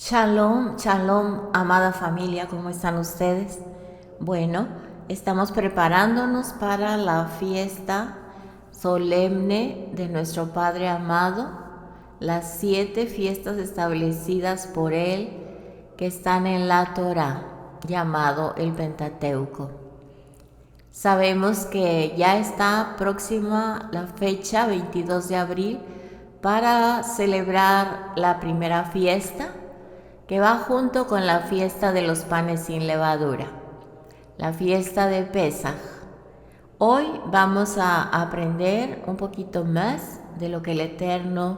Shalom, shalom, amada familia, ¿cómo están ustedes? Bueno, estamos preparándonos para la fiesta solemne de nuestro Padre amado, las 7 fiestas establecidas por Él que están en la Torá, llamado el Pentateuco. Sabemos que ya está próxima la fecha, 22 de abril, para celebrar la primera fiesta, que va junto con la fiesta de los panes sin levadura, la fiesta de Pesaj. Hoy vamos a aprender un poquito más de lo que el Eterno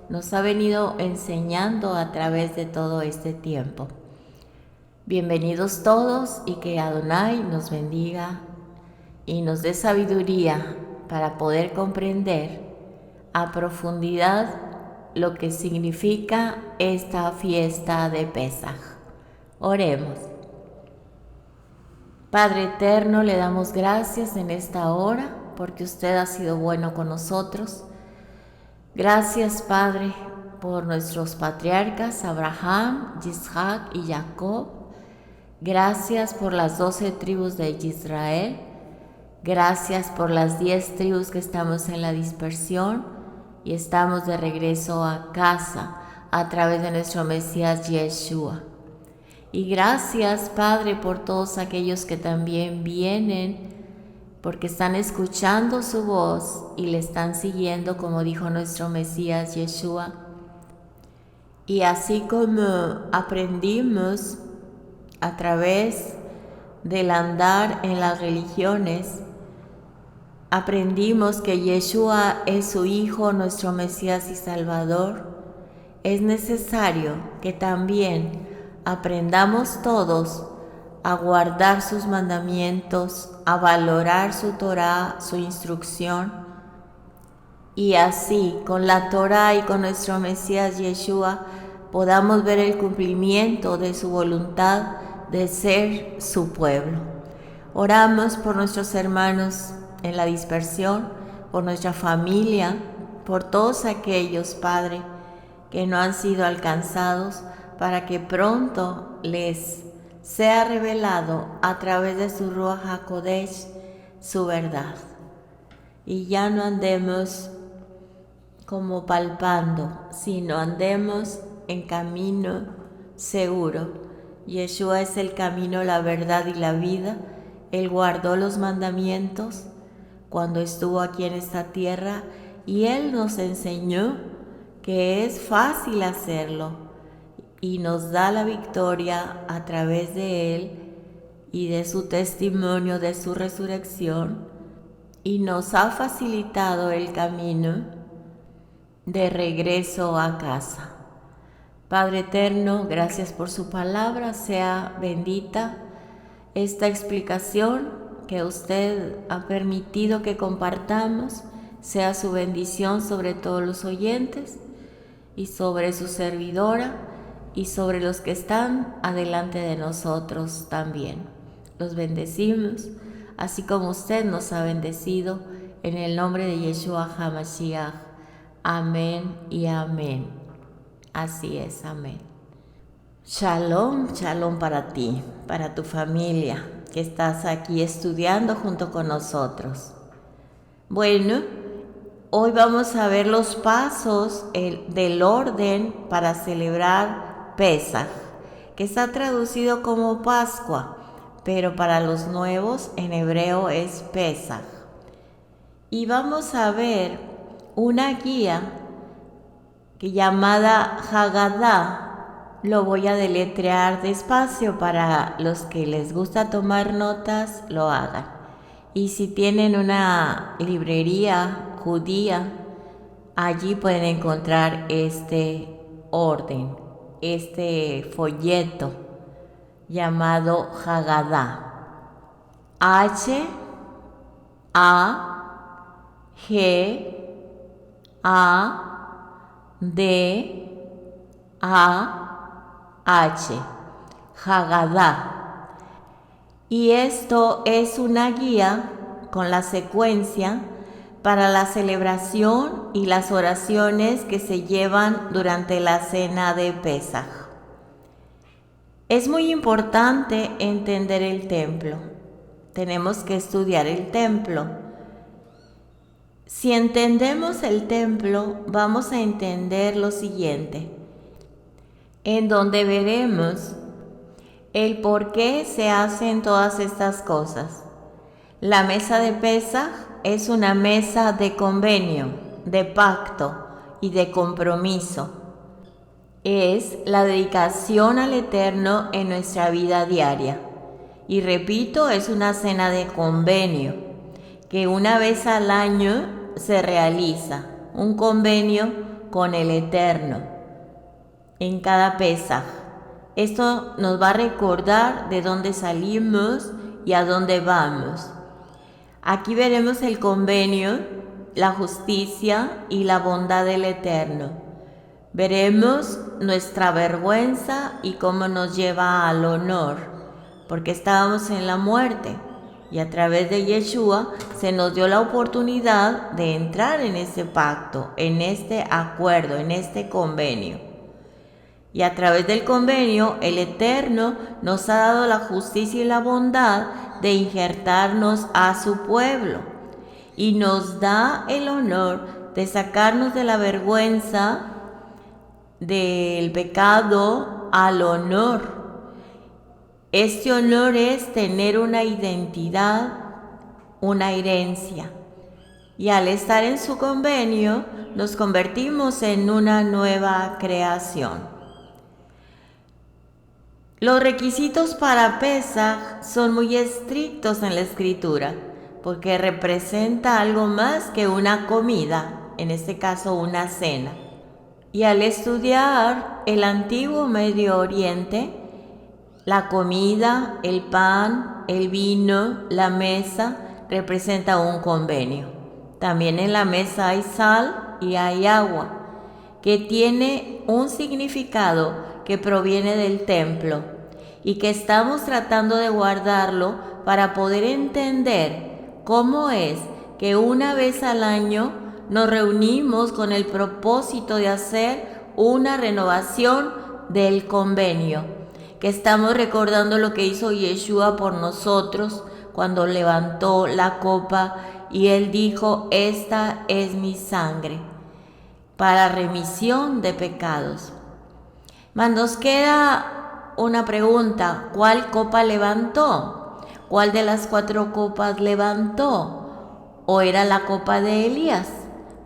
nos ha venido enseñando a través de todo este tiempo. Bienvenidos todos y que Adonai nos bendiga y nos dé sabiduría para poder comprender a profundidad lo que significa esta fiesta de Pesaj. Oremos. Padre eterno, le damos gracias en esta hora porque usted ha sido bueno con nosotros. Gracias, Padre, por nuestros patriarcas Abraham, Isaac y Jacob. Gracias por las 12 tribus de Israel. Gracias por las 10 tribus que estamos en la dispersión y estamos de regreso a casa a través de nuestro Mesías Yeshua. Y gracias, Padre, por todos aquellos que también vienen porque están escuchando su voz y le están siguiendo, como dijo nuestro Mesías Yeshua. Y así como aprendimos a través del andar en las religiones, aprendimos que Yeshua es su Hijo, nuestro Mesías y Salvador. Es necesario que también aprendamos todos a guardar sus mandamientos, a valorar su Torá, su instrucción, y así con la Torá y con nuestro Mesías Yeshua podamos ver el cumplimiento de su voluntad de ser su pueblo. Oramos por nuestros hermanos en la dispersión, por nuestra familia, por todos aquellos, Padre, que no han sido alcanzados, para que pronto les sea revelado a través de su Ruach HaKodesh su verdad. Y ya no andemos como palpando, sino andemos en camino seguro. Yeshua es el camino, la verdad y la vida. Él guardó los mandamientos cuando estuvo aquí en esta tierra y Él nos enseñó que es fácil hacerlo y nos da la victoria a través de Él y de su testimonio de su resurrección, y nos ha facilitado el camino de regreso a casa. Padre eterno, gracias por su palabra, sea bendita esta explicación que usted ha permitido que compartamos, sea su bendición sobre todos los oyentes y sobre su servidora y sobre los que están adelante de nosotros también. Los bendecimos, así como usted nos ha bendecido, en el nombre de Yeshua HaMashiach. Amén y amén. Así es, amén. Shalom, shalom para ti, para tu familia, que estás aquí estudiando junto con nosotros. Bueno, hoy vamos a ver los pasos del orden para celebrar Pesaj, que está traducido como Pascua, pero para los nuevos en hebreo es Pesaj. Y vamos a ver una guía llamada Haggadah. Lo voy a deletrear despacio para los que les gusta tomar notas, lo hagan. Y si tienen una librería judía, allí pueden encontrar este orden, este folleto llamado Haggadah. H A G A D A H, Haggadah. Y esto es una guía con la secuencia para la celebración y las oraciones que se llevan durante la cena de Pesaj. Es muy importante entender el templo. Tenemos que estudiar el templo. Si entendemos el templo, vamos a entender lo siguiente, en donde veremos el por qué se hacen todas estas cosas. La mesa de Pesaj es una mesa de convenio, de pacto y de compromiso. Es la dedicación al Eterno en nuestra vida diaria. Y repito, es una cena de convenio, que una vez al año se realiza, un convenio con el Eterno, en cada Pesaj. Esto nos va a recordar de dónde salimos y a dónde vamos. Aquí veremos el convenio, la justicia y la bondad del Eterno. Veremos nuestra vergüenza y cómo nos lleva al honor, porque estábamos en la muerte y a través de Yeshua se nos dio la oportunidad de entrar en ese pacto, en este acuerdo, en este convenio. Y a través del convenio, el Eterno nos ha dado la justicia y la bondad de injertarnos a su pueblo. Y nos da el honor de sacarnos de la vergüenza del pecado al honor. Este honor es tener una identidad, una herencia. Y al estar en su convenio, nos convertimos en una nueva creación. Los requisitos para Pesaj son muy estrictos en la Escritura, porque representa algo más que una comida, en este caso una cena. Y al estudiar el antiguo Medio Oriente, la comida, el pan, el vino, la mesa, representa un convenio. También en la mesa hay sal y hay agua, que tiene un significado que proviene del templo y que estamos tratando de guardarlo para poder entender cómo es que una vez al año nos reunimos con el propósito de hacer una renovación del convenio, que estamos recordando lo que hizo Yeshua por nosotros cuando levantó la copa y él dijo: esta es mi sangre para remisión de pecados. Mas nos queda una pregunta: ¿cuál copa levantó? ¿Cuál de las 4 copas levantó? ¿O era la copa de Elías?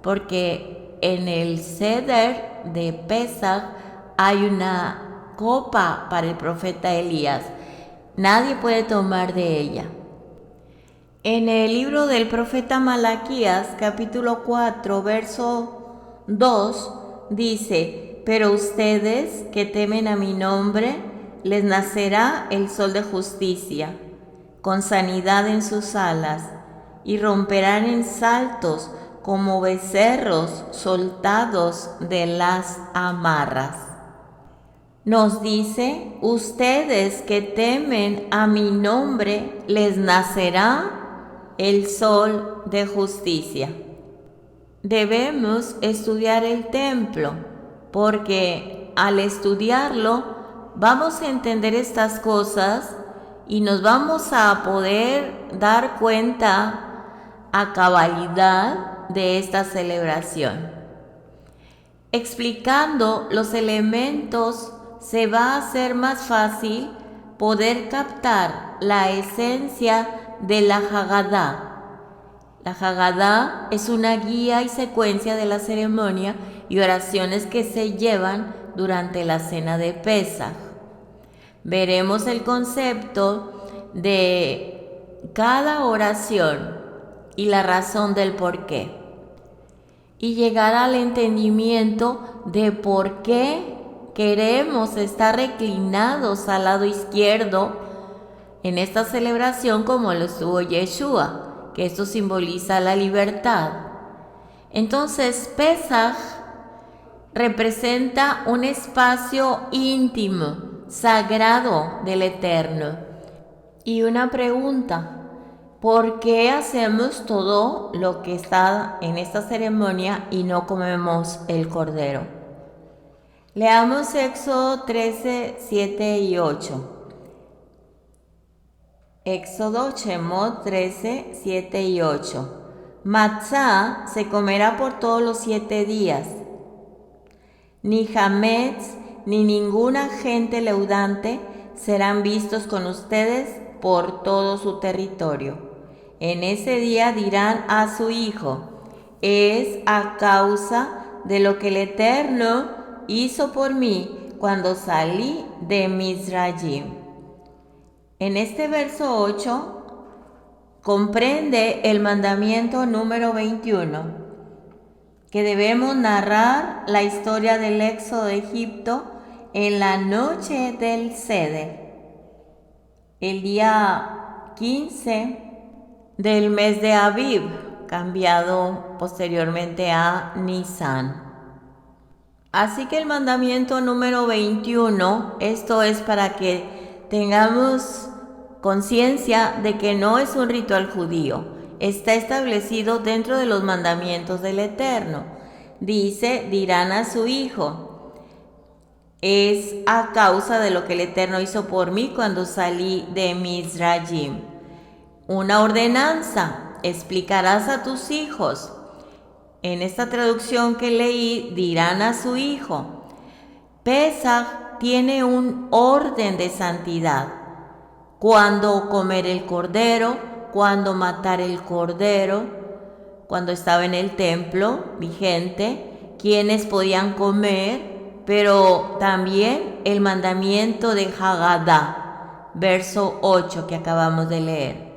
Porque en el Seder de Pesaj hay una copa para el profeta Elías. Nadie puede tomar de ella. En el libro del profeta Malaquías, capítulo 4, verso 2, dice: pero ustedes que temen a mi nombre, les nacerá el sol de justicia, con sanidad en sus alas, y romperán en saltos como becerros soltados de las amarras. Nos dice: ustedes que temen a mi nombre, les nacerá el sol de justicia. Debemos estudiar el templo, porque al estudiarlo vamos a entender estas cosas y nos vamos a poder dar cuenta a cabalidad de esta celebración. Explicando los elementos se va a hacer más fácil poder captar la esencia de la Haggadah. La Haggadah es una guía y secuencia de la ceremonia y oraciones que se llevan durante la cena de Pesaj. Veremos el concepto de cada oración y la razón del por qué. Y llegar al entendimiento de por qué queremos estar reclinados al lado izquierdo en esta celebración como lo estuvo Yeshua, que esto simboliza la libertad. Entonces, Pesaj representa un espacio íntimo, sagrado del Eterno. Y una pregunta: ¿por qué hacemos todo lo que está en esta ceremonia y no comemos el cordero? Leamos Éxodo 13, 7 y 8. Éxodo, Shemot 13, 7 y 8. Matzá se comerá por todos los 7 días. Ni hametz ni ninguna gente leudante serán vistos con ustedes por todo su territorio. En ese día dirán a su hijo: es a causa de lo que el Eterno hizo por mí cuando salí de Mizraim. En este verso 8 comprende el mandamiento número 21, que debemos narrar la historia del éxodo de Egipto en la noche del Seder, el día 15 del mes de Aviv, cambiado posteriormente a Nisan. Así que el mandamiento número 21, esto es para que tengamos conciencia de que no es un ritual judío, está establecido dentro de los mandamientos del Eterno. Dice, dirán a su hijo: es a causa de lo que el Eterno hizo por mí cuando salí de Mizraim. Una ordenanza, explicarás a tus hijos. En esta traducción que leí, dirán a su hijo. Pesaj tiene un orden de santidad. Cuándo comer el cordero, cuándo matar el cordero, cuando estaba en el templo vigente, quiénes podían comer, pero también el mandamiento de Haggadah, verso 8 que acabamos de leer.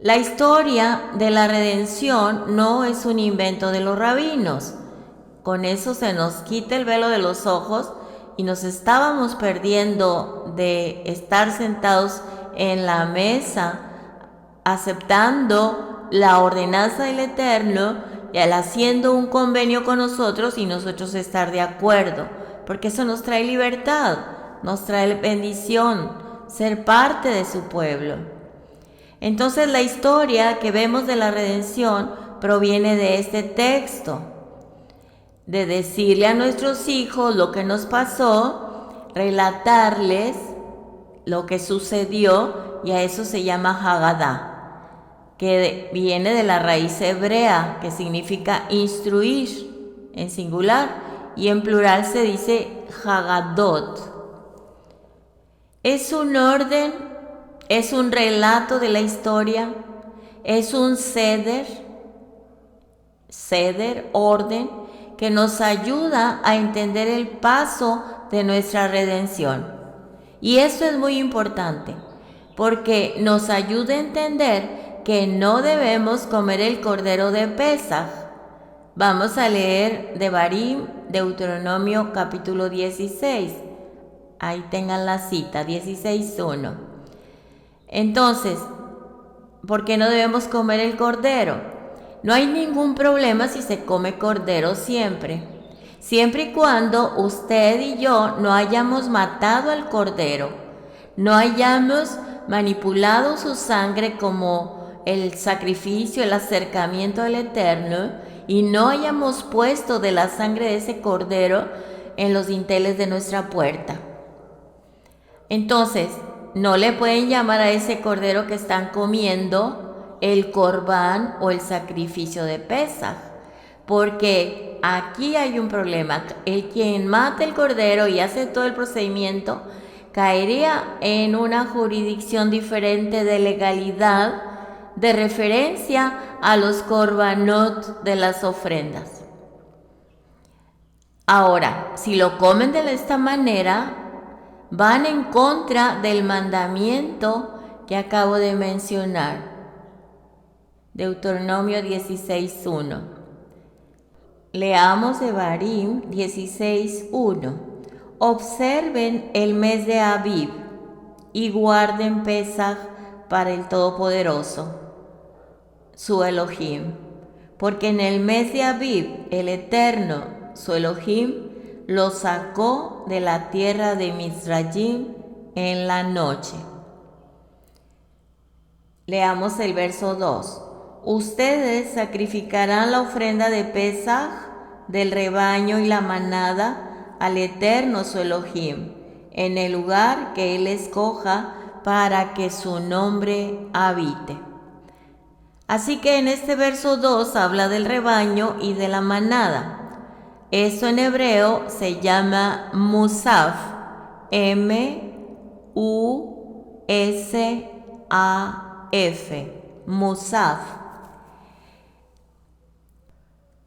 La historia de la redención no es un invento de los rabinos. Con eso se nos quita el velo de los ojos y nos estábamos perdiendo de estar sentados en la mesa aceptando la ordenanza del Eterno y al haciendo un convenio con nosotros y nosotros estar de acuerdo, porque eso nos trae libertad, nos trae bendición, ser parte de su pueblo. Entonces la historia que vemos de la redención proviene de este texto, de decirle a nuestros hijos lo que nos pasó, relatarles lo que sucedió, y a eso se llama Haggadah, que viene de la raíz hebrea, que significa instruir en singular, y en plural se dice Haggadot. Es un orden. Es un relato de la historia, es un seder, orden, que nos ayuda a entender el paso de nuestra redención. Y esto es muy importante, porque nos ayuda a entender que no debemos comer el cordero de Pesaj. Vamos a leer Devarim, Deuteronomio capítulo 16. Ahí tengan la cita, 16:1. Entonces, ¿por qué no debemos comer el cordero? No hay ningún problema si se come cordero siempre y cuando usted y yo no hayamos matado al cordero, no hayamos manipulado su sangre como el sacrificio, el acercamiento al Eterno, y no hayamos puesto de la sangre de ese cordero en los dinteles de nuestra puerta. Entonces, no le pueden llamar a ese cordero que están comiendo el corbán o el sacrificio de Pesaj, porque aquí hay un problema. El quien mata el cordero y hace todo el procedimiento caería en una jurisdicción diferente de legalidad de referencia a los corbanot de las ofrendas. Ahora, si lo comen de esta manera, van en contra del mandamiento que acabo de mencionar. Deuteronomio 16:1. Leamos Devarim 16:1. Observen el mes de Aviv y guarden Pesaj para el Todopoderoso, su Elohim, porque en el mes de Aviv el Eterno, su Elohim, lo sacó de la tierra de Mizraim en la noche. Leamos el verso 2. Ustedes sacrificarán la ofrenda de Pesaj del rebaño y la manada al Eterno su Elohim, en el lugar que Él escoja para que su nombre habite. Así que en este verso 2 habla del rebaño y de la manada. Esto en hebreo se llama Musaf, M-U-S-A-F, Musaf.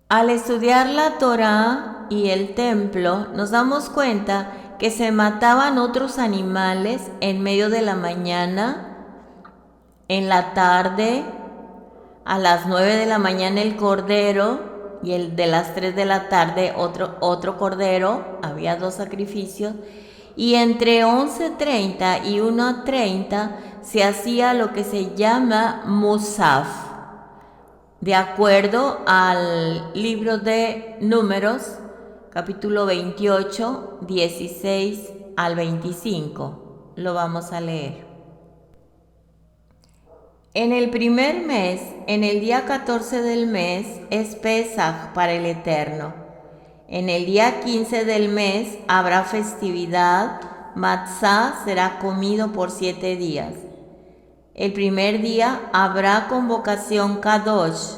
Al estudiar la Torá y el templo, nos damos cuenta que se mataban otros animales en medio de la mañana, en la tarde, a las 9 de la mañana el cordero y el de las 3 de la tarde otro cordero, había 2 sacrificios, y entre 11:30 y 1:30 se hacía lo que se llama Musaf, de acuerdo al libro de Números, capítulo 28, 16 al 25. Lo vamos a leer. En el primer mes, en el día 14 del mes, es Pesaj para el Eterno. En el día 15 del mes habrá festividad, matzá será comido por 7 días. El primer día habrá convocación Kadosh,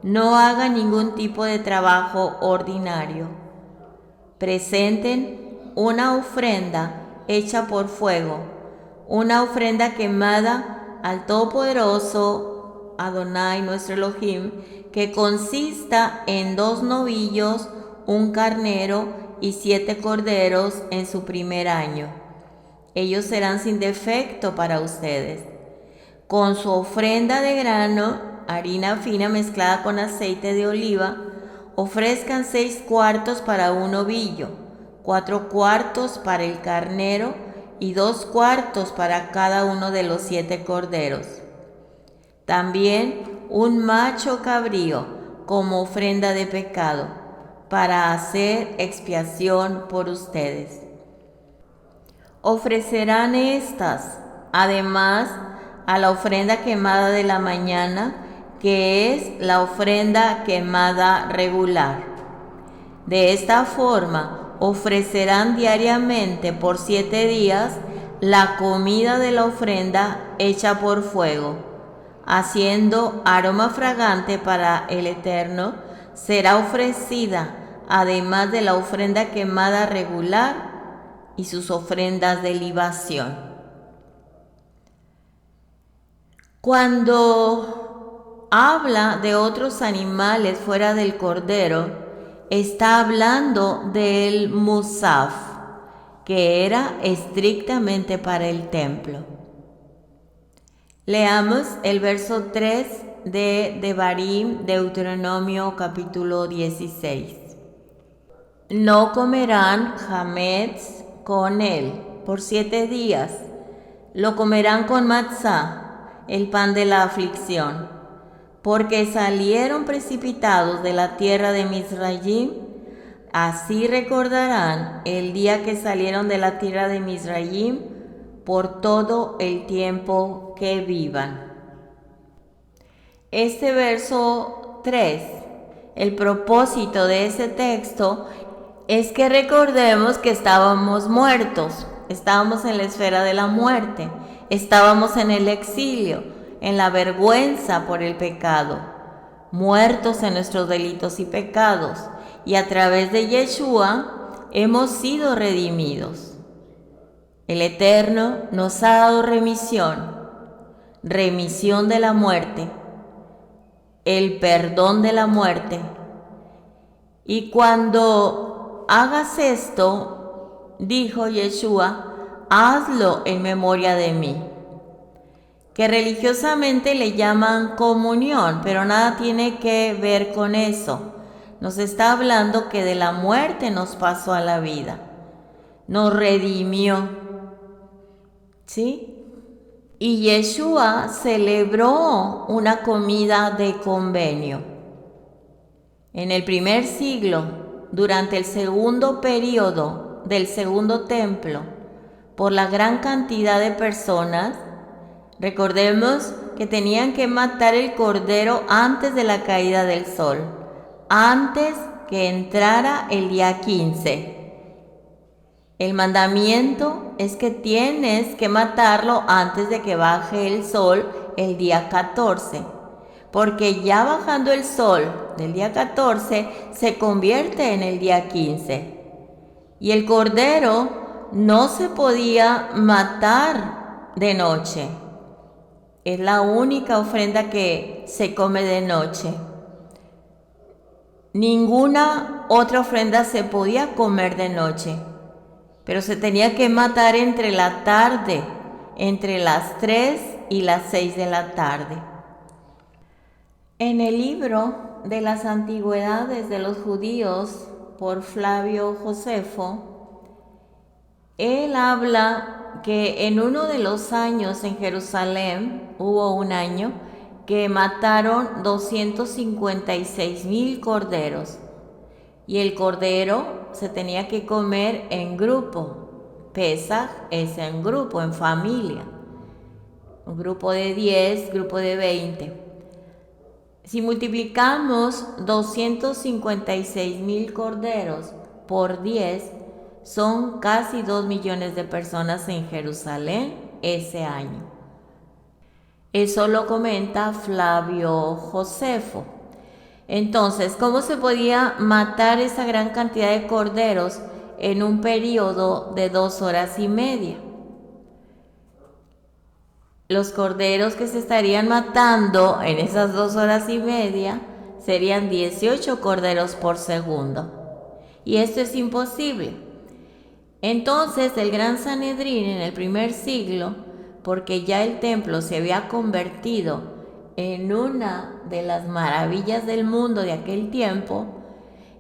no haga ningún tipo de trabajo ordinario. Presenten una ofrenda hecha por fuego, una ofrenda quemada al Todopoderoso Adonai nuestro Elohim, que consista en 2 novillos, un carnero y 7 corderos en su primer año. Ellos serán sin defecto para ustedes. Con su ofrenda de grano, harina fina mezclada con aceite de oliva, ofrezcan 6 cuartos para un novillo, 4 cuartos para el carnero y 2 cuartos para cada uno de los 7 corderos. También un macho cabrío como ofrenda de pecado, para hacer expiación por ustedes. Ofrecerán estas, además, a la ofrenda quemada de la mañana, que es la ofrenda quemada regular. De esta forma, ofrecerán diariamente por 7 días la comida de la ofrenda hecha por fuego, haciendo aroma fragante para el Eterno. Será ofrecida, además de la ofrenda quemada regular y sus ofrendas de libación. Cuando habla de otros animales fuera del cordero, está hablando del Musaf, que era estrictamente para el templo. Leamos el verso 3 de Devarim, Deuteronomio capítulo 16. No comerán hametz con él por 7 días. Lo comerán con matzá, el pan de la aflicción, porque salieron precipitados de la tierra de Misraim. Así recordarán el día que salieron de la tierra de Misraim por todo el tiempo que vivan. Este verso 3, el propósito de ese texto es que recordemos que estábamos muertos, estábamos en la esfera de la muerte, estábamos en el exilio, en la vergüenza por el pecado, muertos en nuestros delitos y pecados, y a través de Yeshua hemos sido redimidos. El Eterno nos ha dado remisión de la muerte, el perdón de la muerte. Y cuando hagas esto, dijo Yeshua, hazlo en memoria de mí. Que religiosamente le llaman comunión, pero nada tiene que ver con eso. Nos está hablando que de la muerte nos pasó a la vida, nos redimió, ¿sí? Y Yeshua celebró una comida de convenio. En el primer siglo, durante el segundo período del segundo templo, por la gran cantidad de personas, recordemos que tenían que matar el cordero antes de la caída del sol, antes que entrara el día 15. El mandamiento es que tienes que matarlo antes de que baje el sol el día 14, porque ya bajando el sol del día 14 se convierte en el día 15. Y el cordero no se podía matar de noche. Es la única ofrenda que se come de noche. Ninguna otra ofrenda se podía comer de noche, pero se tenía que matar entre la tarde, entre las 3 y las 6 de la tarde. En el libro de las antigüedades de los judíos, por Flavio Josefo, él habla que en uno de los años en Jerusalén, hubo un año, que mataron 256,000 corderos. Y el cordero se tenía que comer en grupo. Pesaj es en grupo, en familia. Un grupo de 10, grupo de 20. Si multiplicamos 256,000 corderos por 10, son casi 2 millones de personas en Jerusalén ese año. Eso lo comenta Flavio Josefo. Entonces, ¿cómo se podía matar esa gran cantidad de corderos en un periodo de 2 horas y media? Los corderos que se estarían matando en esas 2 horas y media serían 18 corderos por segundo. Y esto es imposible. Entonces, el Gran Sanedrín en el primer siglo, porque ya el templo se había convertido en una de las maravillas del mundo de aquel tiempo,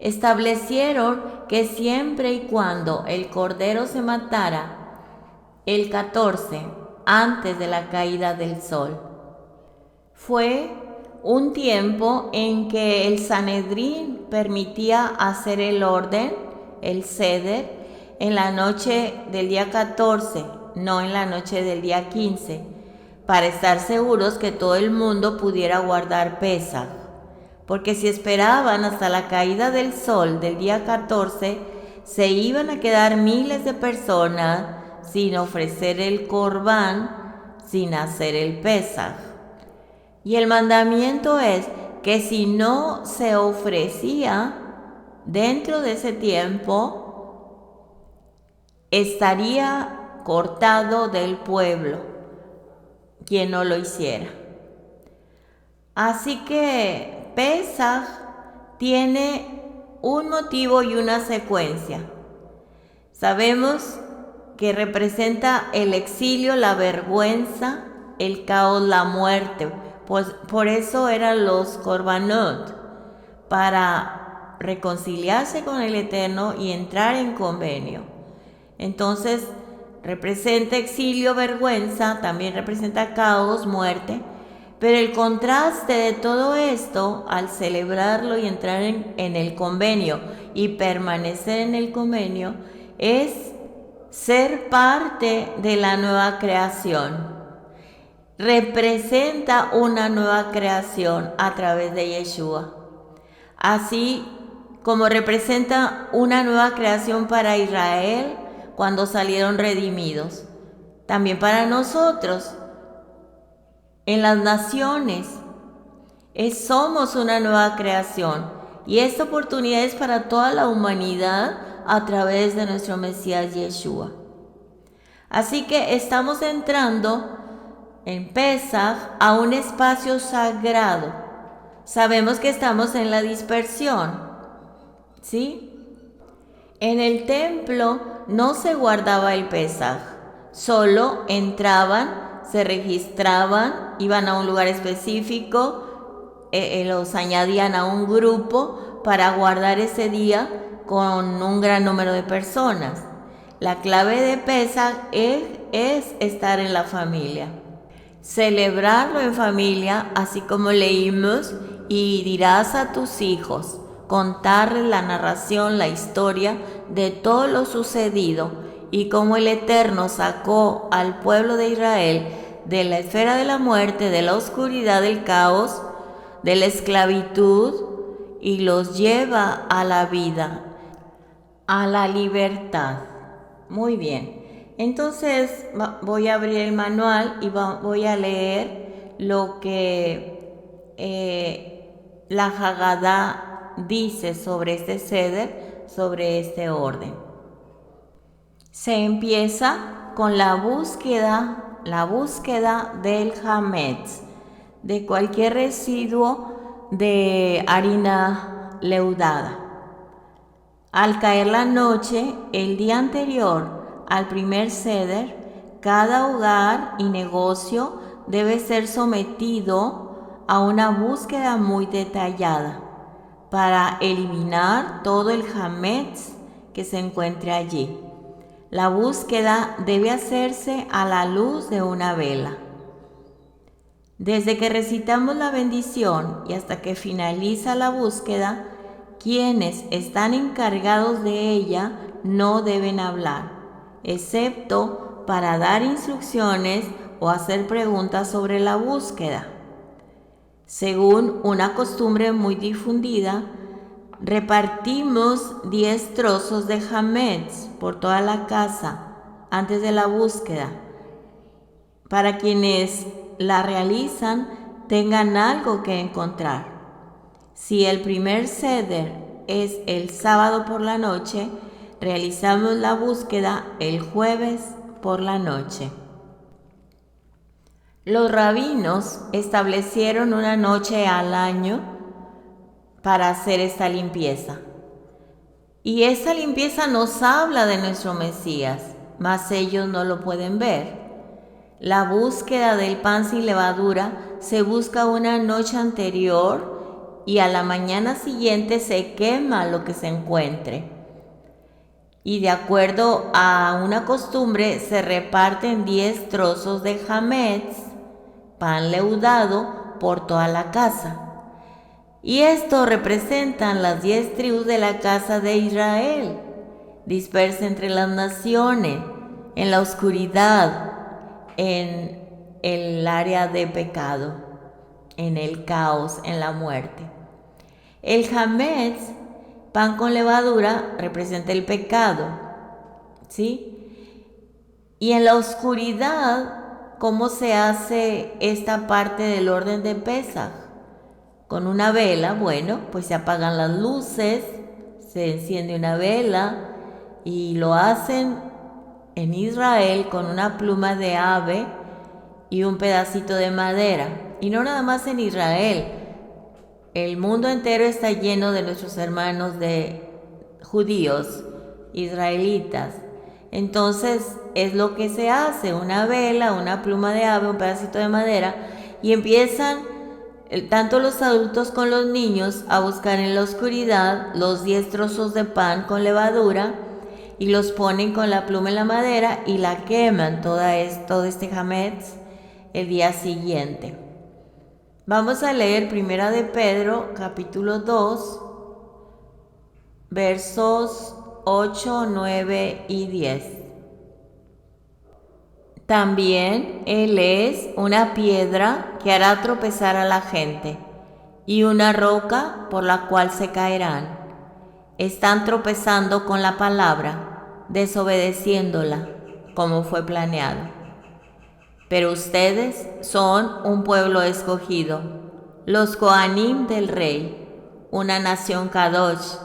establecieron que siempre y cuando el cordero se matara el 14 antes de la caída del sol. Fue un tiempo en que el Sanedrín permitía hacer el orden, el seder, en la noche del día 14, no en la noche del día 15, para estar seguros que todo el mundo pudiera guardar Pesaj. Porque si esperaban hasta la caída del sol del día 14, se iban a quedar miles de personas sin ofrecer el corbán, sin hacer el Pesaj. Y el mandamiento es que si no se ofrecía dentro de ese tiempo, estaría cortado del pueblo quien no lo hiciera. Así que Pesaj tiene un motivo y una secuencia. Sabemos que representa el exilio, la vergüenza, el caos, la muerte. Pues por eso eran los korbanot, para reconciliarse con el Eterno y entrar en convenio. Entonces, representa exilio, vergüenza, también representa caos, muerte, pero el contraste de todo esto, al celebrarlo y entrar en el convenio y permanecer en el convenio, es ser parte de la nueva creación. Representa una nueva creación a través de Yeshua. Así como representa una nueva creación para Israel cuando salieron redimidos, también para nosotros, en las naciones, somos una nueva creación. Y esta oportunidad es para toda la humanidad a través de nuestro Mesías Yeshua. Así que estamos entrando en Pesaj a un espacio sagrado. Sabemos que estamos en la dispersión, ¿sí? En el templo no se guardaba el Pesaj, solo entraban, se registraban, iban a un lugar específico, los añadían a un grupo para guardar ese día con un gran número de personas. La clave de Pesaj es estar en la familia. Celebrarlo en familia, así como leímos, y dirás a tus hijos, contarles la narración, la historia de todo lo sucedido y cómo el Eterno sacó al pueblo de Israel de la esfera de la muerte, de la oscuridad, del caos, de la esclavitud, y los lleva a la vida, a la libertad. Muy bien. Entonces voy a abrir el manual y voy a leer lo que la Haggadah dice sobre este Seder, sobre este orden. Se empieza con la búsqueda del hametz, de cualquier residuo de harina leudada. Al caer la noche, el día anterior al primer Seder, cada hogar y negocio debe ser sometido a una búsqueda muy detallada para eliminar todo el hametz que se encuentre allí. La búsqueda debe hacerse a la luz de una vela. Desde que recitamos la bendición y hasta que finaliza la búsqueda, quienes están encargados de ella no deben hablar, excepto para dar instrucciones o hacer preguntas sobre la búsqueda. Según una costumbre muy difundida, repartimos 10 trozos de hametz por toda la casa antes de la búsqueda, para quienes la realizan tengan algo que encontrar. Si el primer Seder es el sábado por la noche, realizamos la búsqueda el jueves por la noche. Los rabinos establecieron una noche al año para hacer esta limpieza. Y esta limpieza nos habla de nuestro Mesías, mas ellos no lo pueden ver. La búsqueda del pan sin levadura se busca una noche anterior y a la mañana siguiente se quema lo que se encuentre. Y de acuerdo a una costumbre se reparten 10 trozos de hametz, pan leudado, por toda la casa. Y esto representan las 10 tribus de la casa de Israel, dispersas entre las naciones, en la oscuridad, en el área de pecado, en el caos, en la muerte. El hametz, pan con levadura, representa el pecado, ¿sí? Y en la oscuridad, ¿cómo se hace esta parte del orden de Pesaj? Con una vela, bueno, pues se apagan las luces, se enciende una vela y lo hacen en Israel con una pluma de ave y un pedacito de madera. Y no nada más en Israel, el mundo entero está lleno de nuestros hermanos de judíos, israelitas. Entonces es lo que se hace, una vela, una pluma de ave, un pedacito de madera, y empiezan tanto los adultos con los niños a buscar en la oscuridad los 10 trozos de pan con levadura y los ponen con la pluma en la madera y la queman todo este hametz el día siguiente. Vamos a leer Primera de Pedro, capítulo 2, versos 8, 9 y 10. También Él es una piedra que hará tropezar a la gente y una roca por la cual se caerán. Están tropezando con la palabra, desobedeciéndola, como fue planeado. Pero ustedes son un pueblo escogido, los Kohanim del Rey, una nación Kadosh,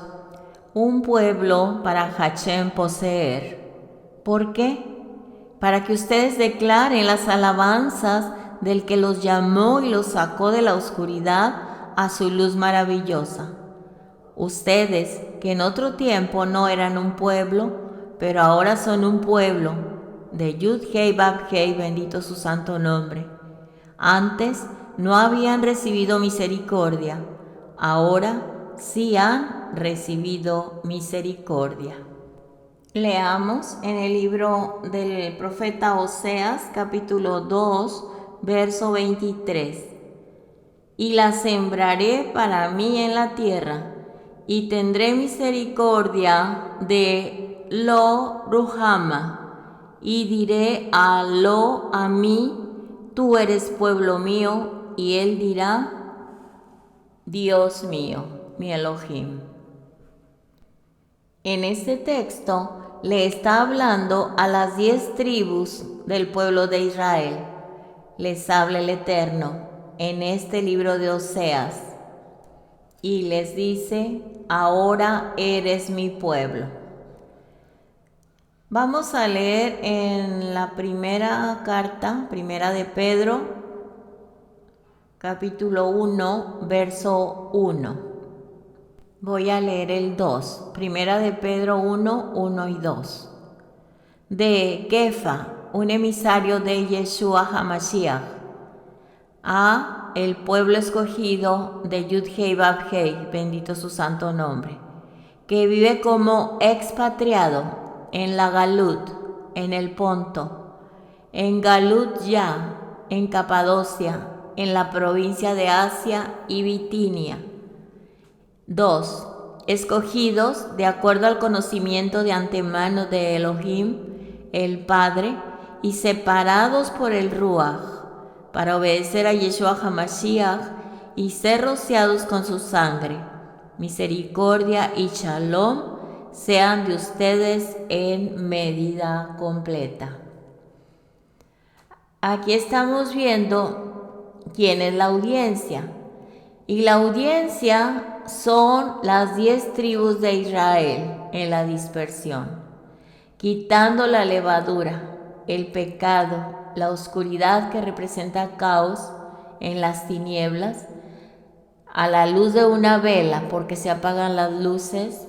un pueblo para Hashem poseer. ¿Por qué? Para que ustedes declaren las alabanzas del que los llamó y los sacó de la oscuridad a su luz maravillosa. Ustedes, que en otro tiempo no eran un pueblo, pero ahora son un pueblo, de Yud-Hei Vav-Hei, bendito su santo nombre. Antes no habían recibido misericordia, ahora sí han recibido misericordia. Leamos en el libro del profeta Oseas, capítulo 2, verso 23. Y la sembraré para mí en la tierra, y tendré misericordia de Lo Ruhama, y diré a Lo a mí, tú eres pueblo mío, y él dirá, Dios mío, mi Elohim. En este texto, le está hablando a las 10 tribus del pueblo de Israel. Les habla el Eterno en este libro de Oseas y les dice: ahora eres mi pueblo. Vamos a leer en la primera carta, primera de Pedro, capítulo 1, verso 1. Voy a leer el 2, primera de Pedro 1, 1 y 2. De Kefa, un emisario de Yeshua HaMashiach, a el pueblo escogido de Yud-Hei Vav-Hei, bendito su santo nombre, que vive como expatriado en la Galut, en el Ponto, en Galut Ya, en Capadocia, en la provincia de Asia y Bitinia. 2. Escogidos de acuerdo al conocimiento de antemano de Elohim, el Padre, y separados por el Ruach, para obedecer a Yeshua HaMashiach y ser rociados con su sangre. Misericordia y shalom sean de ustedes en medida completa. Aquí estamos viendo quién es la audiencia. Y la audiencia son las 10 tribus de Israel en la dispersión, quitando la levadura, el pecado, la oscuridad que representa caos en las tinieblas, a la luz de una vela, porque se apagan las luces,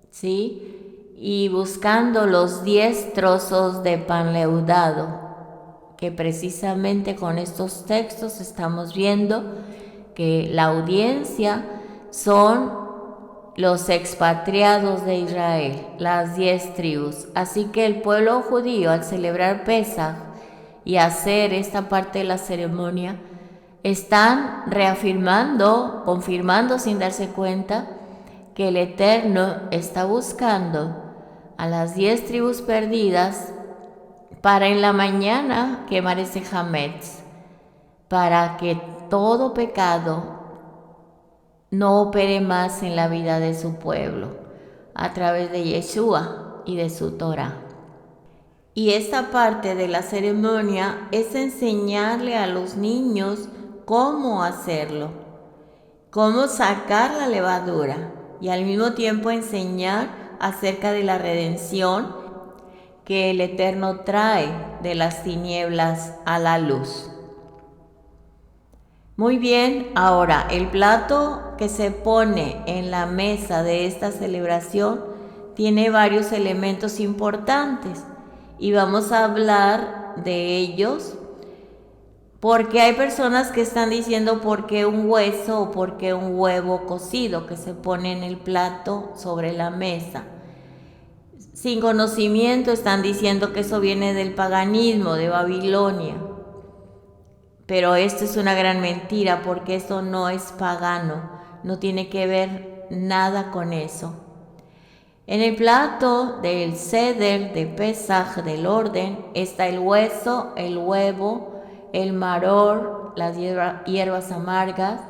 ¿sí? Y buscando los 10 trozos de pan leudado, que precisamente con estos textos estamos viendo que la audiencia son los expatriados de Israel, las 10 tribus. Así que el pueblo judío, al celebrar Pesaj y hacer esta parte de la ceremonia, están reafirmando, confirmando sin darse cuenta que el Eterno está buscando a las 10 tribus perdidas para en la mañana quemar ese hametz, para que todo pecado no opere más en la vida de su pueblo, a través de Yeshua y de su Torah. Y esta parte de la ceremonia es enseñarle a los niños cómo hacerlo, cómo sacar la levadura, y al mismo tiempo enseñar acerca de la redención que el Eterno trae de las tinieblas a la luz. Muy bien, ahora el plato que se pone en la mesa de esta celebración tiene varios elementos importantes y vamos a hablar de ellos, porque hay personas que están diciendo por qué un hueso o por qué un huevo cocido que se pone en el plato sobre la mesa. Sin conocimiento están diciendo que eso viene del paganismo, de Babilonia. Pero esto es una gran mentira, porque eso no es pagano, no tiene que ver nada con eso. En el plato del Seder, de Pesaj, del orden, está el hueso, el huevo, el maror, las hierbas amargas,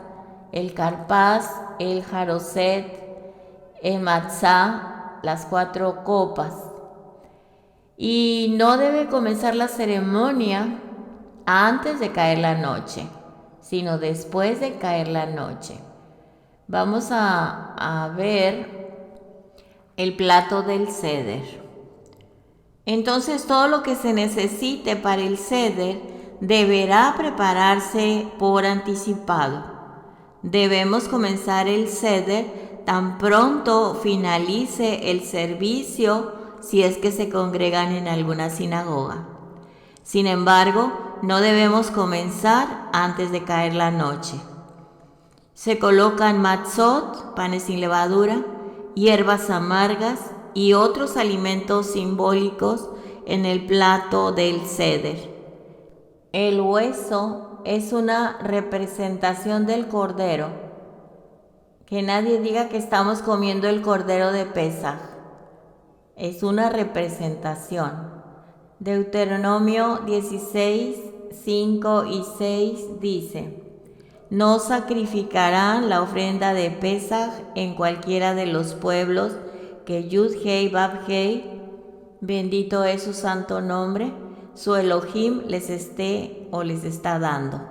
el carpaz, el jaroset, el matzá, las 4 copas. Y no debe comenzar la ceremonia antes de caer la noche, sino después de caer la noche. Vamos a ver el plato del Seder. Entonces, todo lo que se necesite para el Seder deberá prepararse por anticipado. Debemos comenzar el Seder tan pronto finalice el servicio, si es que se congregan en alguna sinagoga. Sin embargo, no debemos comenzar antes de caer la noche. Se colocan matzot, panes sin levadura, hierbas amargas y otros alimentos simbólicos en el plato del Seder. El hueso es una representación del cordero. Que nadie diga que estamos comiendo el cordero de Pesaj. Es una representación. Deuteronomio 16, 5 y 6 dice: no sacrificarán la ofrenda de Pesaj en cualquiera de los pueblos que Yud-Hei Vav-Hei Bendito es su santo nombre, su Elohim les está dando,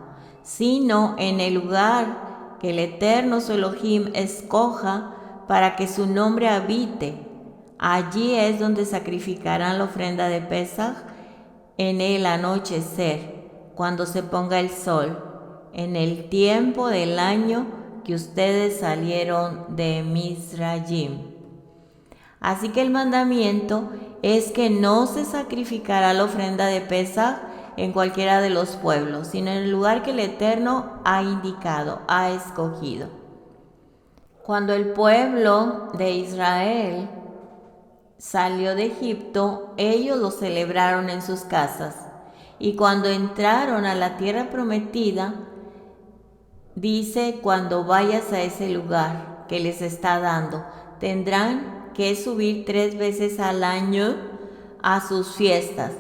sino en el lugar que el Eterno su Elohim escoja para que su nombre habite. Allí es donde sacrificarán la ofrenda de Pesaj en el anochecer, cuando se ponga el sol, en el tiempo del año que ustedes salieron de Mizrayim. Así que el mandamiento es que no se sacrificará la ofrenda de Pesaj en cualquiera de los pueblos, sino en el lugar que el Eterno ha indicado, ha escogido. Cuando el pueblo de Israel salió de Egipto, ellos lo celebraron en sus casas. Y cuando entraron a la tierra prometida, dice, cuando vayas a ese lugar que les está dando, tendrán que subir 3 veces al año a sus fiestas,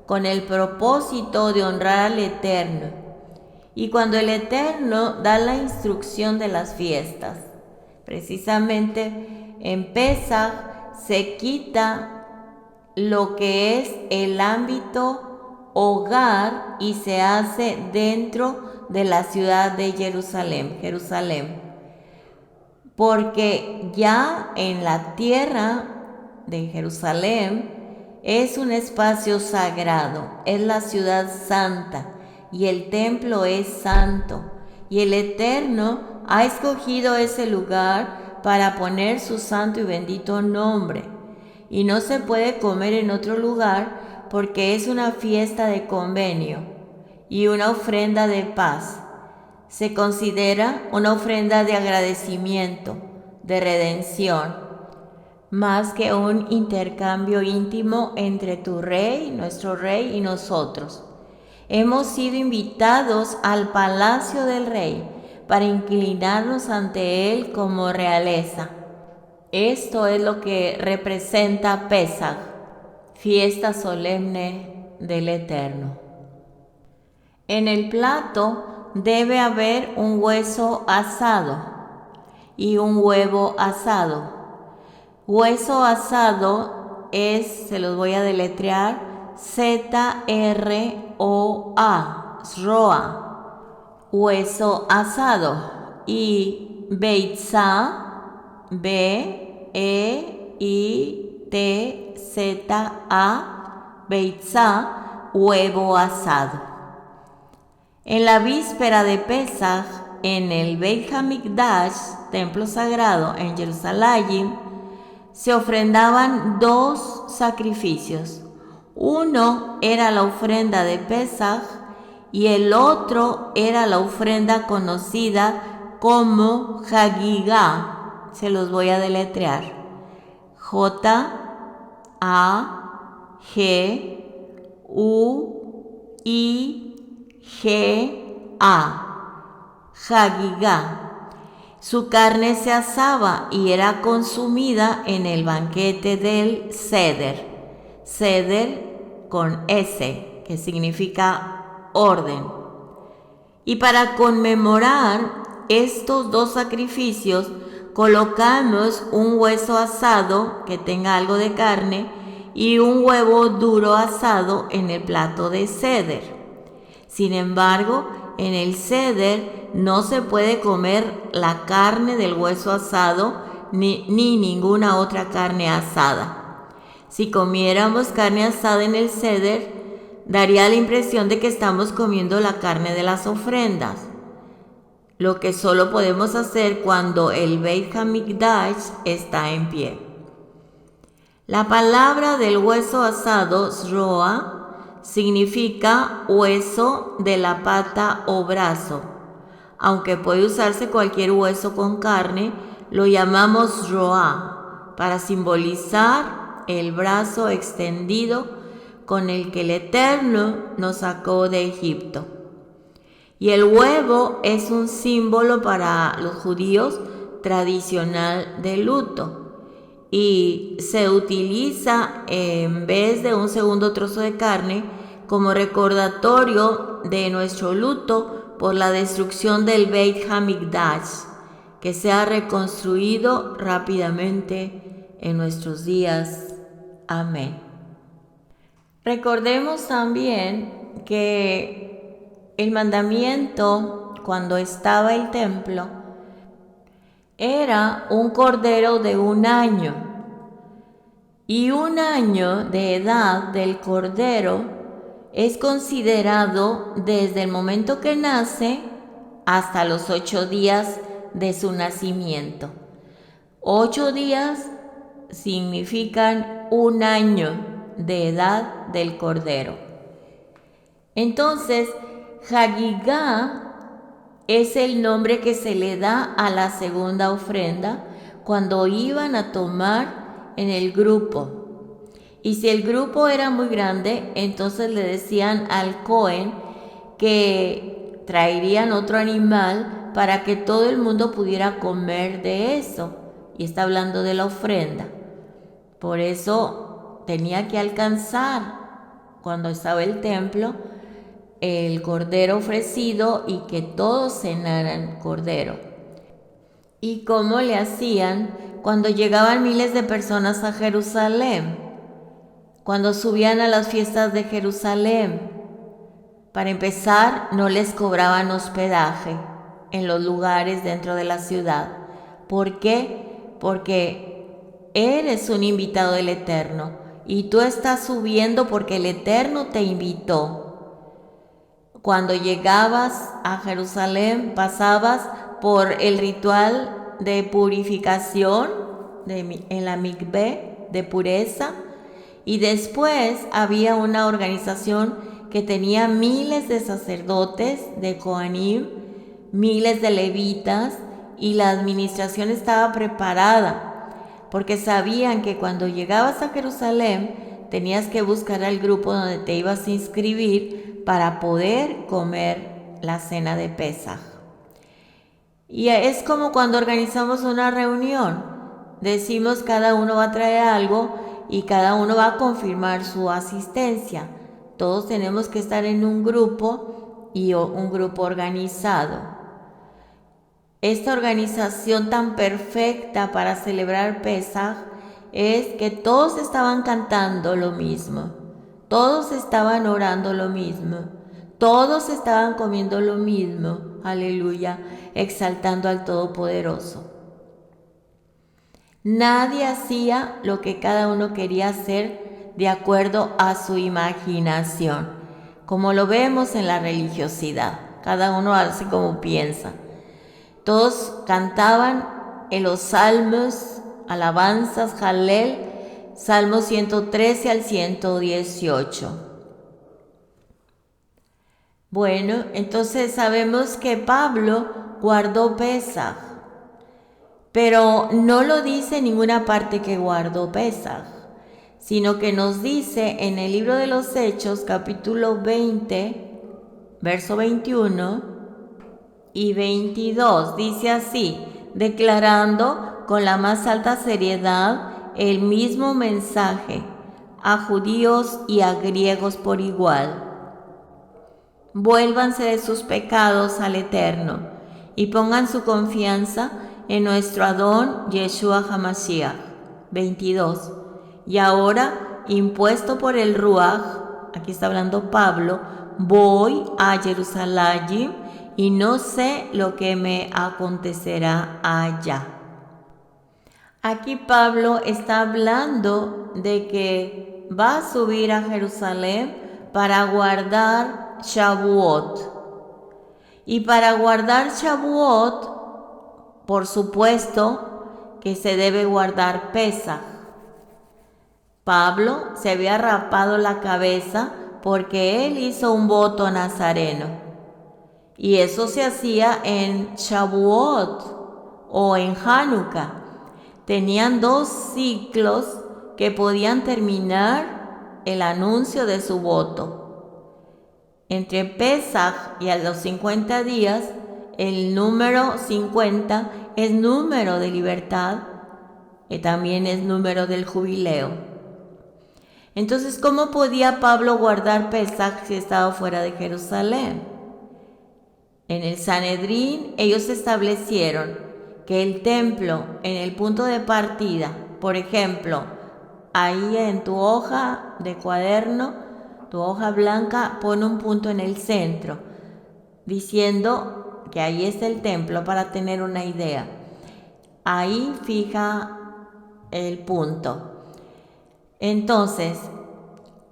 con el propósito de honrar al Eterno. Y cuando el Eterno da la instrucción de las fiestas, precisamente en Pesaj se quita lo que es el ámbito hogar y se hace dentro de la ciudad de Jerusalén. Porque ya en la tierra de Jerusalén es un espacio sagrado, es la ciudad santa y el templo es santo. Y el Eterno ha escogido ese lugar para poner su santo y bendito nombre. Y no se puede comer en otro lugar porque es una fiesta de convenio y una ofrenda de paz. Se considera una ofrenda de agradecimiento, de redención, más que un intercambio íntimo entre tu rey, nuestro rey y nosotros. Hemos sido invitados al palacio del rey para inclinarnos ante él como realeza. Esto es lo que representa Pesaj, fiesta solemne del Eterno. En el plato debe haber un hueso asado y un huevo asado. Hueso asado es, se los voy a deletrear, Z-R-O-A, Zroa, hueso asado. Y Beitzá, B-E-I-T-Z-A, Beitzá, huevo asado. En la víspera de Pesaj, en el Beit HaMikdash, templo sagrado en Jerusalén, se ofrendaban 2 sacrificios. Uno era la ofrenda de Pesaj y el otro era la ofrenda conocida como Hagigá. Se los voy a deletrear. J-A-G-U-I-G-A, Hagigá. Su carne se asaba y era consumida en el banquete del Seder. Seder con S, que significa orden. Y para conmemorar estos 2 sacrificios, colocamos un hueso asado que tenga algo de carne y un huevo duro asado en el plato de Seder. Sin embargo, en el Seder no se puede comer la carne del hueso asado ni ninguna otra carne asada. Si comiéramos carne asada en el Seder, daría la impresión de que estamos comiendo la carne de las ofrendas, lo que solo podemos hacer cuando el Beit HaMikdash está en pie. La palabra del hueso asado, Zroa, significa hueso de la pata o brazo. Aunque puede usarse cualquier hueso con carne, lo llamamos Zroa para simbolizar el brazo extendido con el que el Eterno nos sacó de Egipto. Y el huevo es un símbolo para los judíos tradicional de luto. Y se utiliza en vez de un segundo trozo de carne como recordatorio de nuestro luto por la destrucción del Beit HaMikdash, que se ha reconstruido rápidamente en nuestros días. Amén. Recordemos también que el mandamiento, cuando estaba el templo, era un cordero de 1 año. Y 1 año de edad del cordero es considerado desde el momento que nace hasta los 8 días de su nacimiento. 8 días significan 1 año de edad del cordero. Entonces, Hagigá es el nombre que se le da a la segunda ofrenda cuando iban a tomar en el grupo. Y si el grupo era muy grande, entonces le decían al Cohen que traerían otro animal para que todo el mundo pudiera comer de eso. Y está hablando de la ofrenda. Por eso tenía que alcanzar, cuando estaba el templo, el cordero ofrecido y que todos cenaran cordero. ¿Y cómo le hacían cuando llegaban miles de personas a Jerusalén? Cuando subían a las fiestas de Jerusalén. Para empezar, no les cobraban hospedaje en los lugares dentro de la ciudad. ¿Por qué? Porque eres un invitado del Eterno y tú estás subiendo porque el Eterno te invitó. Cuando llegabas a Jerusalén, pasabas por el ritual de purificación en la mikvé de pureza, y después había una organización que tenía miles de sacerdotes, de Kohanim, miles de levitas, y la administración estaba preparada porque sabían que cuando llegabas a Jerusalén tenías que buscar al grupo donde te ibas a inscribir para poder comer la cena de Pesaj. Y es como cuando organizamos una reunión. Decimos cada uno va a traer algo y cada uno va a confirmar su asistencia. Todos tenemos que estar en un grupo y un grupo organizado. Esta organización tan perfecta para celebrar Pesaj es que todos estaban cantando lo mismo, todos estaban orando lo mismo, todos estaban comiendo lo mismo, aleluya, exaltando al Todopoderoso. Nadie hacía lo que cada uno quería hacer de acuerdo a su imaginación, como lo vemos en la religiosidad. Cada uno hace como piensa. Todos cantaban en los salmos, alabanzas, Jalel, Salmo 113 al 118. Bueno, entonces sabemos que Pablo guardó Pesaj, pero no lo dice en ninguna parte que guardó Pesaj, sino que nos dice en el libro de los Hechos, capítulo 20, verso 21 y 22, dice así, declarando con la más alta seriedad el mismo mensaje a judíos y a griegos por igual. Vuélvanse de sus pecados al Eterno y pongan su confianza en nuestro Adón Yeshua HaMashiach. 22. Y ahora, impuesto por el Ruaj, aquí está hablando Pablo, voy a Jerusalén y no sé lo que me acontecerá allá. Aquí Pablo está hablando de que va a subir a Jerusalén para guardar Shavuot. Y para guardar Shavuot, por supuesto que se debe guardar Pesaj. Pablo se había rapado la cabeza porque él hizo un voto nazareno. Y eso se hacía en Shavuot o en Hanukkah. Tenían 2 ciclos que podían terminar el anuncio de su voto. Entre Pesaj y a los 50 días, el número 50 es número de libertad y también es número del jubileo. Entonces, ¿cómo podía Pablo guardar Pesaj si estaba fuera de Jerusalén? En el Sanedrín ellos establecieron que el templo en el punto de partida, por ejemplo, ahí en tu hoja de cuaderno, tu hoja blanca, pon un punto en el centro, diciendo que ahí está el templo para tener una idea. Ahí fija el punto. Entonces,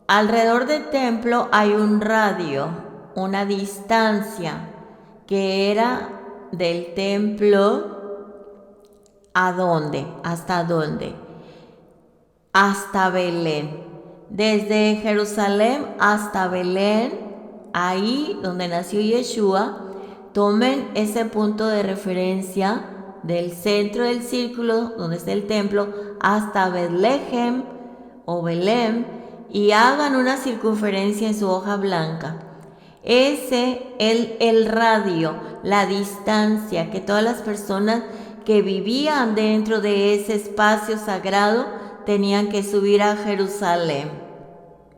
alrededor del templo hay un radio, una distancia que era del templo ¿a dónde? ¿Hasta dónde? Hasta Belén. Desde Jerusalén hasta Belén, ahí donde nació Yeshua, tomen ese punto de referencia del centro del círculo, donde está el templo, hasta Betlehem o Belén, y hagan una circunferencia en su hoja blanca. Ese es el radio, la distancia que todas las personas que vivían dentro de ese espacio sagrado tenían que subir a Jerusalén.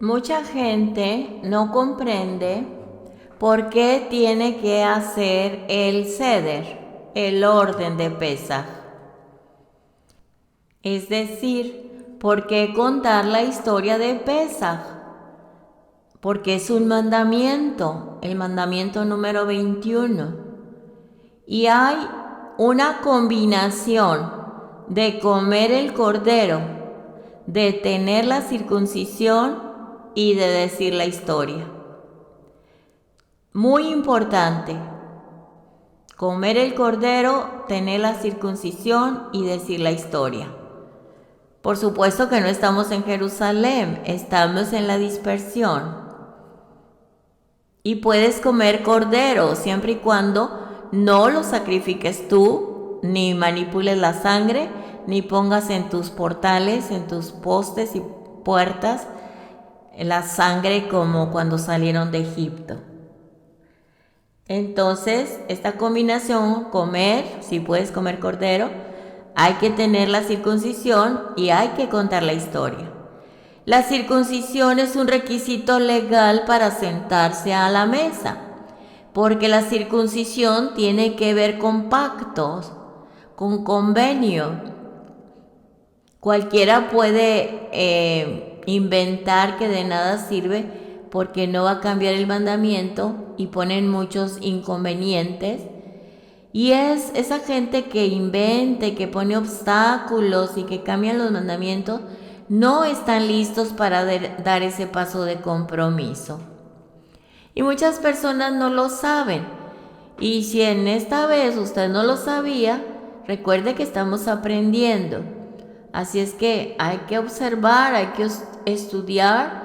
Mucha gente no comprende por qué tiene que hacer el Seder, el orden de Pesaj. Es decir, ¿por qué contar la historia de Pesaj? Porque es un mandamiento, el mandamiento número 21. Y hay una combinación de comer el cordero, de tener la circuncisión y de decir la historia. Muy importante, comer el cordero, tener la circuncisión y decir la historia. Por supuesto que no estamos en Jerusalén, estamos en la dispersión. Y puedes comer cordero siempre y cuando no lo sacrifiques tú, ni manipules la sangre, ni pongas en tus portales, en tus postes y puertas, la sangre como cuando salieron de Egipto. Entonces, esta combinación, comer, si puedes comer cordero, hay que tener la circuncisión y hay que contar la historia. La circuncisión es un requisito legal para sentarse a la mesa, porque la circuncisión tiene que ver con pactos, con convenio. Cualquiera puede inventar que de nada sirve porque no va a cambiar el mandamiento y ponen muchos inconvenientes. Y es esa gente que inventa y que pone obstáculos y que cambian los mandamientos, no están listos para dar ese paso de compromiso. Y muchas personas no lo saben. Y si en esta vez usted no lo sabía, recuerde que estamos aprendiendo. Así es que hay que observar, hay que estudiar,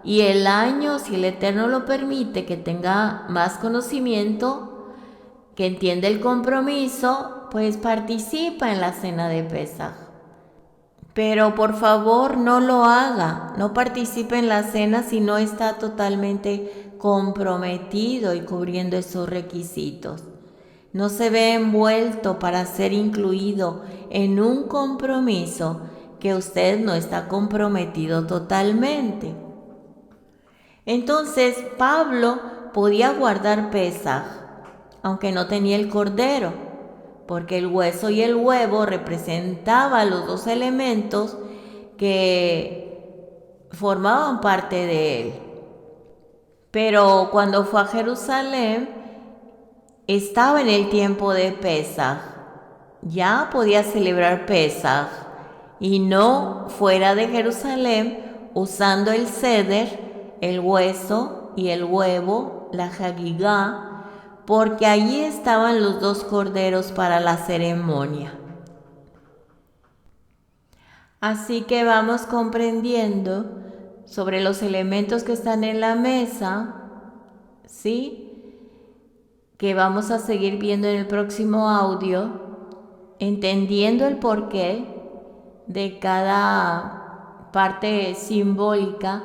y el año, si el Eterno lo permite, que tenga más conocimiento, que entienda el compromiso, pues participa en la cena de Pesaj. Pero por favor no lo haga, no participe en la cena si no está totalmente comprometido y cubriendo esos requisitos. No se ve envuelto para ser incluido en un compromiso que usted no está comprometido totalmente. Entonces Pablo podía guardar Pesaj, aunque no tenía el cordero, porque el hueso y el huevo representaban los dos elementos que formaban parte de él. Pero cuando fue a Jerusalén, estaba en el tiempo de Pesaj, ya podía celebrar Pesaj, y no fuera de Jerusalén, usando el ceder, el hueso y el huevo, la hagigá, porque allí estaban los dos corderos para la ceremonia. Así que vamos comprendiendo sobre los elementos que están en la mesa, ¿sí? Que vamos a seguir viendo en el próximo audio, entendiendo el porqué de cada parte simbólica.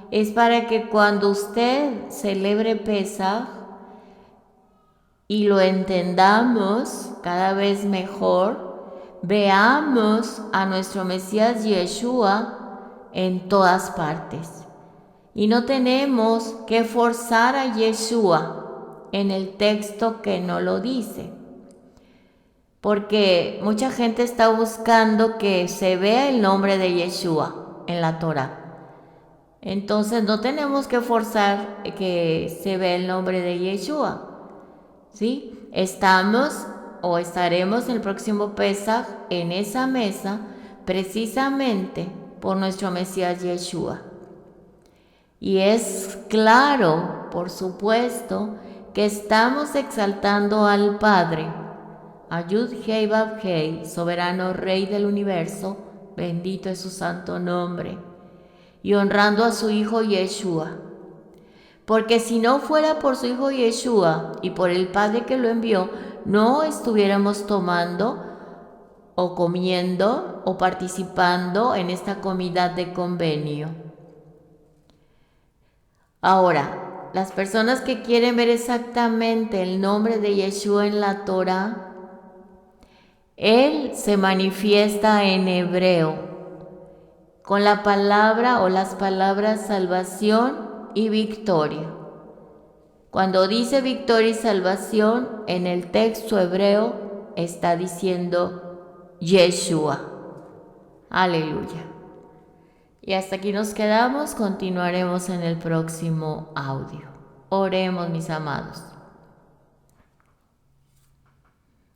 Es para que cuando usted celebre Pesaj y lo entendamos cada vez mejor, veamos a nuestro Mesías Yeshua en todas partes. Y no tenemos que forzar a Yeshua en el texto que no lo dice. Porque mucha gente está buscando que se vea el nombre de Yeshua en la Torá. Entonces no tenemos que forzar que se vea el nombre de Yeshua, ¿sí? Estamos o estaremos el próximo Pesaj en esa mesa precisamente por nuestro Mesías Yeshua. Y es claro, por supuesto, que estamos exaltando al Padre, a Yud-Hei Vav-Hei, soberano Rey del universo, bendito es su santo nombre, y honrando a su Hijo Yeshua. Porque si no fuera por su Hijo Yeshua y por el Padre que lo envió, no estuviéramos tomando o comiendo o participando en esta comida de convenio. Ahora, las personas que quieren ver exactamente el nombre de Yeshua en la Torah, él se manifiesta en hebreo con la palabra o las palabras salvación y victoria. Cuando dice victoria y salvación, en el texto hebreo está diciendo Yeshua. Aleluya. Y hasta aquí nos quedamos, continuaremos en el próximo audio. Oremos, mis amados.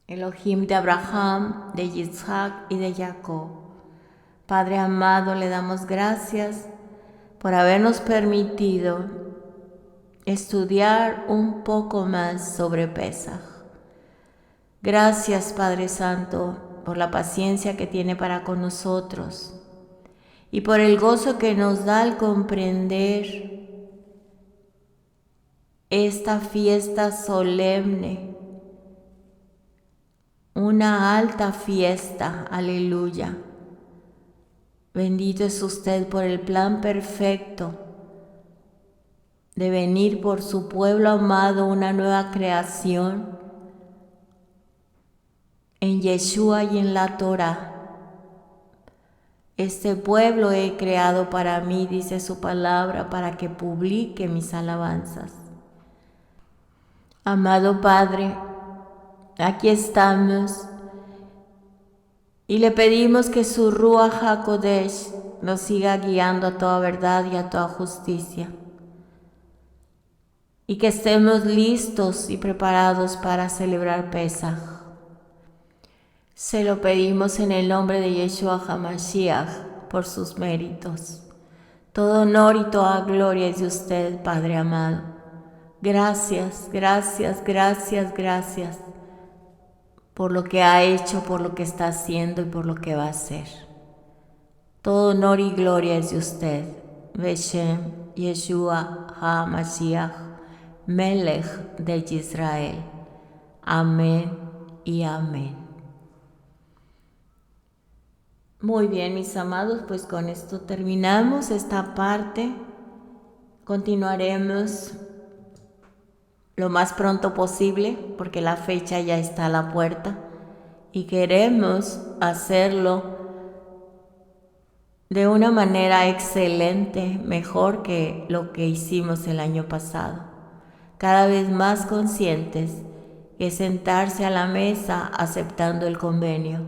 Elohim de Abraham, de Yitzhak y de Jacob. Padre amado, le damos gracias por habernos permitido estudiar un poco más sobre Pesaj. Gracias, Padre Santo, por la paciencia que tiene para con nosotros y por el gozo que nos da al comprender esta fiesta solemne, una alta fiesta, aleluya. Bendito es usted por el plan perfecto de venir por su pueblo amado, una nueva creación en Yeshua y en la Torah. Este pueblo he creado para mí, dice su palabra, para que publique mis alabanzas. Amado Padre, aquí estamos y le pedimos que su Ruach HaKodesh nos siga guiando a toda verdad y a toda justicia, y que estemos listos y preparados para celebrar Pesaj. Se lo pedimos en el nombre de Yeshua HaMashiach por sus méritos. Todo honor y toda gloria es de usted, Padre amado. Gracias, gracias, gracias, gracias por lo que ha hecho, por lo que está haciendo y por lo que va a hacer. Todo honor y gloria es de usted, Beshem Yeshua HaMashiach, Melech de Israel. Amén y amén. Muy bien, mis amados, pues con esto terminamos esta parte. Continuaremos lo más pronto posible, porque la fecha ya está a la puerta y queremos hacerlo de una manera excelente, mejor que lo que hicimos el año pasado. Cada vez más conscientes que sentarse a la mesa aceptando el convenio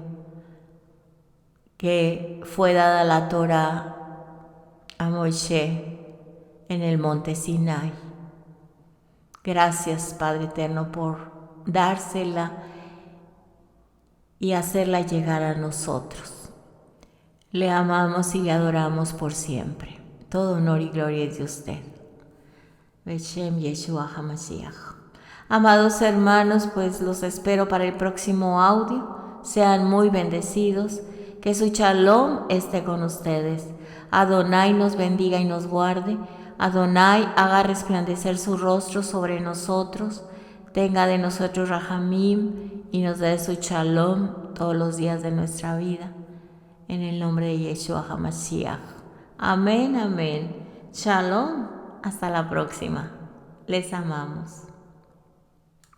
que fue dada la Torah a Moisés en el monte Sinai. Gracias, Padre eterno, por dársela y hacerla llegar a nosotros. Le amamos y le adoramos por siempre. Todo honor y gloria es de usted. Beshem Yeshua HaMashiach. Amados hermanos, pues los espero para el próximo audio. Sean muy bendecidos. Que su shalom esté con ustedes. Adonai nos bendiga y nos guarde. Adonai haga resplandecer su rostro sobre nosotros, tenga de nosotros rahamim y nos dé su shalom todos los días de nuestra vida. En el nombre de Yeshua HaMashiach. Amén, amén. Shalom. Hasta la próxima. Les amamos.